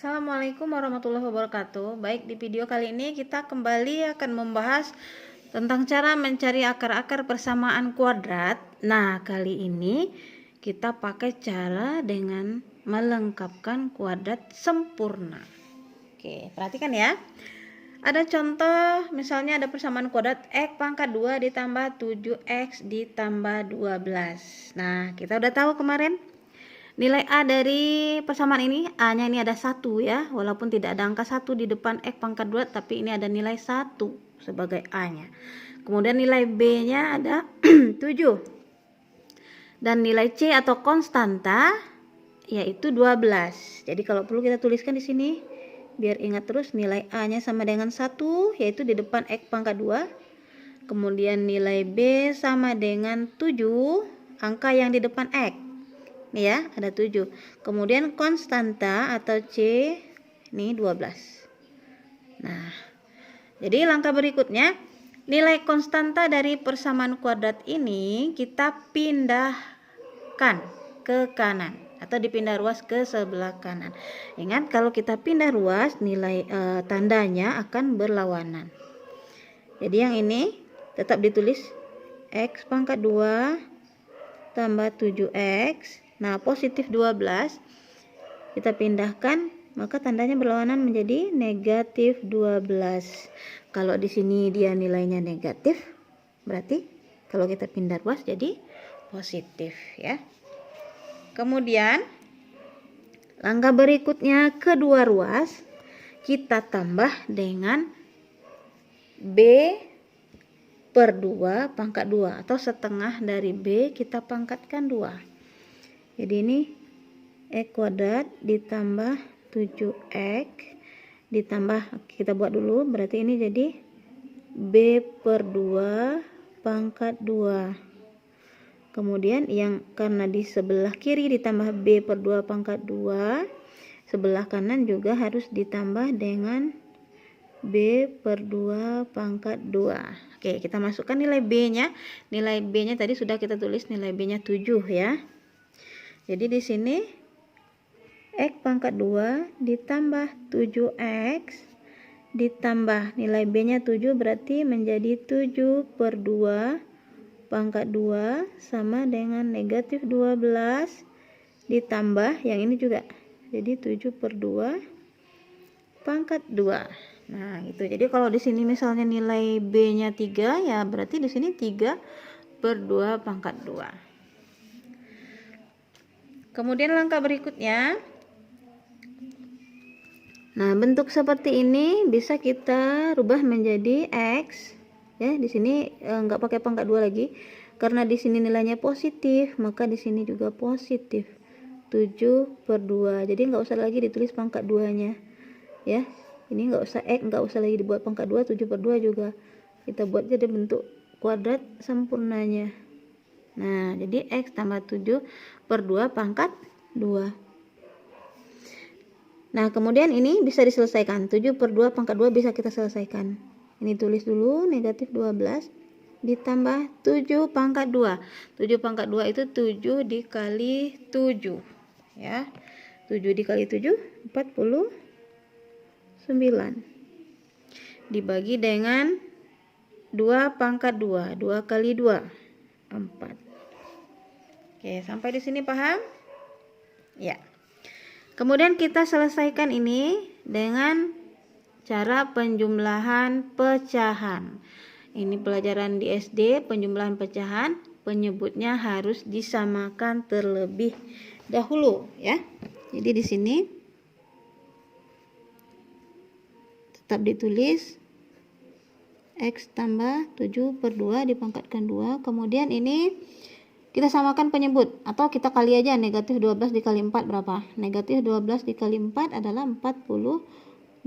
Assalamualaikum warahmatullahi wabarakatuh. Baik, di video kali ini kita kembali akan membahas tentang cara mencari akar-akar persamaan kuadrat. Nah, kali ini kita pakai cara dengan melengkapkan kuadrat sempurna. Oke, perhatikan ya. Ada contoh, misalnya ada persamaan kuadrat x pangkat 2 ditambah 7x ditambah 12. Nah, kita udah tahu kemarin nilai A dari persamaan ini, A-nya ini ada 1 ya, walaupun tidak ada angka 1 di depan X pangkat 2, tapi ini ada nilai 1 sebagai A-nya. Kemudian nilai B-nya ada 7. Dan nilai C atau konstanta yaitu 12. Jadi kalau perlu kita tuliskan di sini, biar ingat terus nilai A-nya sama dengan 1, yaitu di depan X pangkat 2. Kemudian nilai B sama dengan 7, angka yang di depan X. Ya, ada 7. Kemudian konstanta atau C ini 12. Nah, jadi langkah berikutnya, nilai konstanta dari persamaan kuadrat ini kita pindahkan ke kanan atau dipindah ruas ke sebelah kanan. Ingat, kalau kita pindah ruas, nilai tandanya akan berlawanan. Jadi yang ini tetap ditulis X pangkat 2 tambah 7x. Nah, positif 12 kita pindahkan, maka tandanya berlawanan menjadi negatif 12. Kalau di sini dia nilainya negatif, berarti kalau kita pindah ruas jadi positif ya. Kemudian langkah berikutnya, kedua ruas kita tambah dengan B per 2 pangkat 2 atau setengah dari B kita pangkatkan 2. Jadi ini X kuadrat ditambah 7X ditambah, kita buat dulu, berarti ini jadi B per 2 pangkat 2. Kemudian yang karena di sebelah kiri ditambah B per 2 pangkat 2, sebelah kanan juga harus ditambah dengan B per 2 pangkat 2. Oke, kita masukkan nilai B-nya. Nilai B-nya tadi sudah kita tulis, nilai B-nya 7 ya. Jadi di sini X pangkat 2 ditambah 7X ditambah nilai B-nya 7, berarti menjadi 7 per 2 pangkat 2 sama dengan negatif 12 ditambah yang ini juga. Jadi 7 per 2 pangkat 2. Nah, gitu. Jadi kalau di sini misalnya nilai B-nya 3, ya berarti di sini 3 per 2 pangkat 2. Kemudian langkah berikutnya, nah bentuk seperti ini bisa kita rubah menjadi X ya. Di sini nggak pakai pangkat 2 lagi, karena di sini nilainya positif, maka di sini juga positif 7 per 2. Jadi nggak usah lagi ditulis pangkat 2 nya ya. Ini nggak usah X, nggak usah lagi dibuat pangkat 2, 7 per 2 juga kita buat jadi bentuk kuadrat sempurnanya. Nah, jadi X tambah 7 per 2 pangkat 2. Nah, kemudian ini bisa diselesaikan. 7 per 2 pangkat 2 bisa kita selesaikan. Ini tulis dulu, negatif 12 ditambah 7 pangkat 2. 7 pangkat 2 itu 7 dikali 7. Ya, 7 dikali 7, 49. Dibagi dengan 2 pangkat 2. 2 kali 2, 4. Oke, sampai di sini paham? Ya. Kemudian kita selesaikan ini dengan cara penjumlahan pecahan. Ini pelajaran di SD, penjumlahan pecahan, penyebutnya harus disamakan terlebih dahulu ya. Jadi di sini tetap ditulis X tambah 7 per 2 dipangkatkan 2. Kemudian ini kita samakan penyebut, atau kita kali aja. Negatif 12 dikali 4 berapa? Negatif 12 dikali 4 adalah 48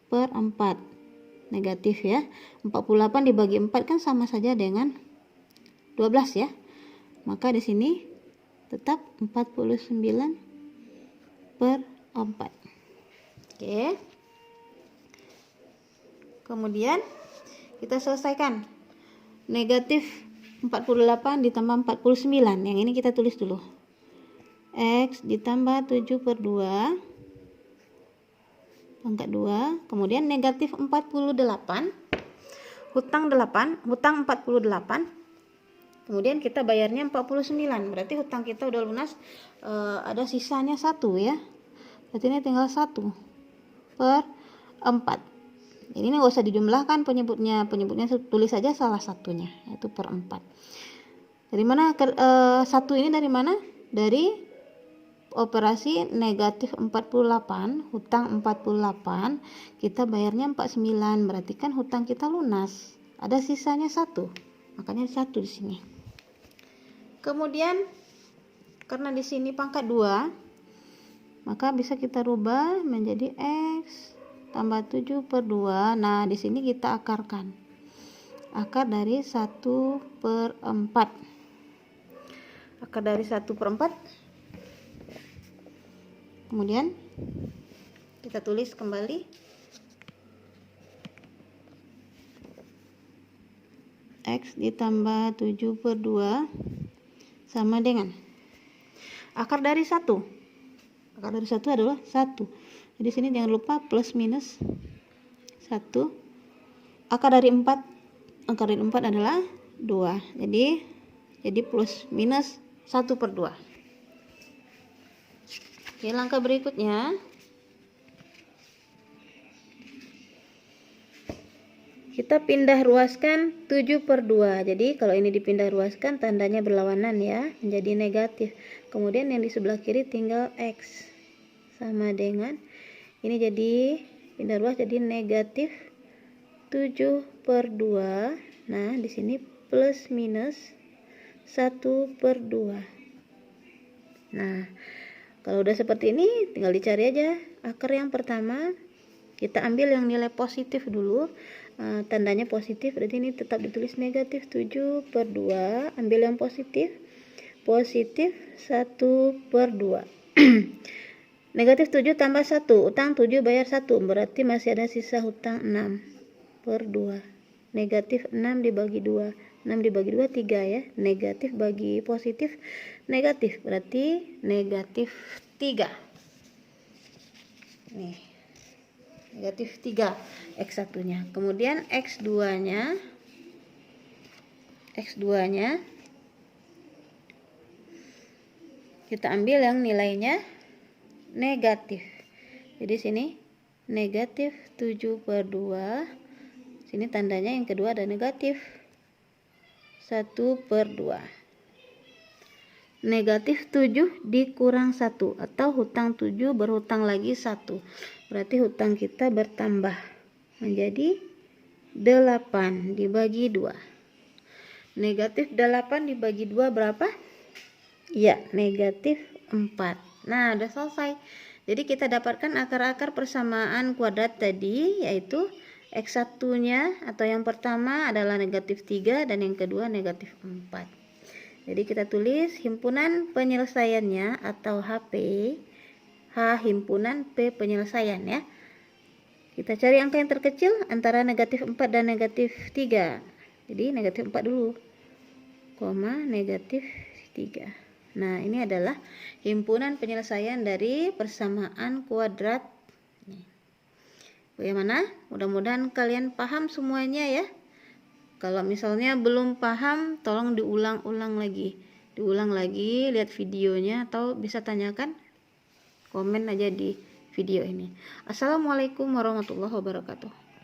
per 4. Negatif ya. 48 dibagi 4 kan sama saja dengan 12 ya. Maka di sini tetap 49 per 4. Oke. Kemudian kita selesaikan. Negatif 48 ditambah 49, yang ini kita tulis dulu. X ditambah 7 per 2 pangkat 2, kemudian negatif 48, hutang 48, kemudian kita bayarnya 49, berarti hutang kita udah lunas, ada sisanya 1 ya, berarti ini tinggal 1/4. Jadi ini nggak usah dijumlahkan penyebutnya tulis saja salah satunya, yaitu per 4. Dari mana satu ini dari mana? Dari operasi negatif 48, hutang 48, kita bayarnya 49, berarti kan hutang kita lunas. Ada sisanya 1, makanya 1 di sini. Kemudian karena di sini pangkat 2, maka bisa kita rubah menjadi X tambah 7/2. Nah, di sini kita akarkan. Akar dari 1/4. Akar dari 1/4. Kemudian kita tulis kembali X ditambah 7/2 sama dengan akar dari 1. Akar dari 1 adalah 1. Jadi sini jangan lupa plus minus 1. Akar dari 4 adalah 2. Jadi plus minus 1/2. Oke, langkah berikutnya kita pindah ruaskan 7/2. Jadi kalau ini dipindah ruaskan tandanya berlawanan ya, menjadi negatif. Kemudian yang di sebelah kiri tinggal X sama dengan ini, jadi pindah ruas jadi negatif 7/2. Nah, di sini plus minus 1/2. Nah, kalau udah seperti ini tinggal dicari aja akar yang pertama. Kita ambil yang nilai positif dulu, tandanya positif, berarti ini tetap ditulis negatif 7/2. Ambil yang positif 1/2. Negatif 7 tambah 1, utang 7 bayar 1, berarti masih ada sisa hutang 6/2. Negatif 6 dibagi 2, 6 dibagi 2 3 ya, negatif bagi positif negatif, berarti negatif 3. Nih, negatif 3 X1 nya. Kemudian X2 nya kita ambil yang nilainya negatif. Jadi sini negatif 7/2. Sini tandanya yang kedua ada negatif 1/2. Negatif 7 dikurang 1, atau hutang 7 berhutang lagi 1. Berarti hutang kita bertambah menjadi 8 dibagi 2. Negatif 8 dibagi 2 berapa? Ya, negatif 4. Nah, udah selesai. Jadi kita dapatkan akar-akar persamaan kuadrat tadi, yaitu X1 nya atau yang pertama adalah negatif 3 dan yang kedua negatif 4. Jadi kita tulis himpunan penyelesaiannya atau HP, H himpunan, P penyelesaian ya. Kita cari angka yang terkecil antara negatif 4 dan negatif 3. Jadi negatif 4 dulu, negatif 3. Nah, ini adalah himpunan penyelesaian dari persamaan kuadrat. Bagaimana? Mudah-mudahan kalian paham semuanya ya. Kalau misalnya belum paham, tolong diulang lagi, lihat videonya, atau bisa tanyakan, komen aja di video ini. Assalamualaikum warahmatullahi wabarakatuh.